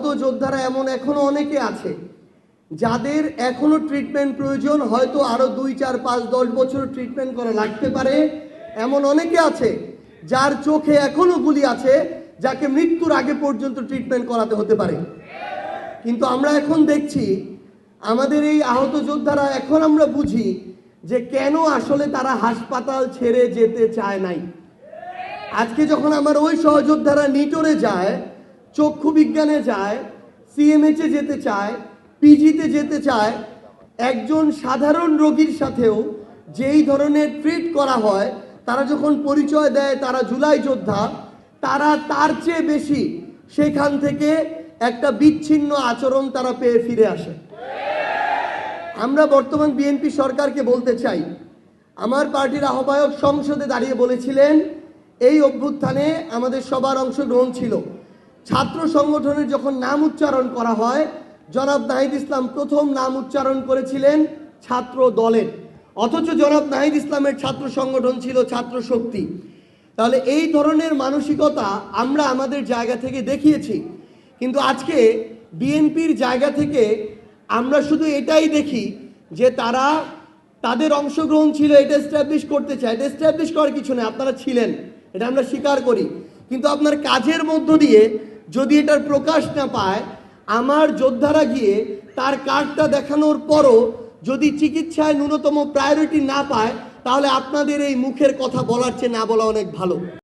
আহত যোদ্ধারা এমন এখনো অনেকে আছে যাদের এখনো ট্রিটমেন্ট প্রয়োজন, হয়তো আরো 2, 4, 5, 10 বছর ট্রিটমেন্ট করা লাগতে পারে। এমন অনেকে আছে যার চোখে এখনো গুলি আছে, যাকে মৃত্যুর আগে পর্যন্ত ট্রিটমেন্ট করাতে হতে পারে। কিন্তু আমরা এখন দেখছি আমাদের এই আহত যোদ্ধারা, এখন আমরা বুঝি যে কেন আসলে তারা হাসপাতাল ছেড়ে যেতে চায় নাই। আজকে যখন আমার ওই সহযোদ্ধারা নিটোরে যায়, চক্ষু বিজ্ঞানে যায়, সিএমএইচে যেতে চায়, পিজিতে যেতে চায়, একজন সাধারণ রোগীর সাথেও যেই ধরনের ট্রিট করা হয়, তারা যখন পরিচয় দেয় তারা জুলাই যোদ্ধা, তারা তার চেয়ে বেশি সেখান থেকে একটা বিচ্ছিন্ন আচরণ তারা পেয়ে ফিরে আসে। আমরা বর্তমান বিএনপি সরকারকে বলতে চাই, আমার পার্টির আহ্বায়ক সংসদে দাঁড়িয়ে বলেছিলেন এই অভ্যুত্থানে আমাদের সবার অংশগ্রহণ ছিল। ছাত্র সংগঠনের যখন নাম উচ্চারণ করা হয়, জনাব নাহিদ ইসলাম প্রথম নাম উচ্চারণ করেছিলেন ছাত্র দলের, অথচ জনাব নাহিদ ইসলামের ছাত্র সংগঠন ছিল ছাত্র শক্তি। তাহলে এই ধরনের মানসিকতা আমরা আমাদের জায়গা থেকে দেখিয়েছি, কিন্তু আজকে বিএনপির জায়গা থেকে আমরা শুধু এটাই দেখি যে তারা তাদের অংশগ্রহণ ছিল, এটা এস্টাবলিশ করতে চায়। এটা এস্টাবলিশ করার কিছু নেই, আপনারা ছিলেন, এটা আমরা স্বীকার করি। কিন্তু আপনার কাজের মধ্য দিয়ে যদি এটার প্রকাশ না পায়, আমার যোদ্ধারা গিয়ে তার কার্ডটা দেখানোর পরও যদি চিকিৎসায় ন্যূনতম প্রায়োরিটি না পায়, তাহলে আপনাদের এই মুখের কথা বলার চেয়ে না বলা অনেক ভালো।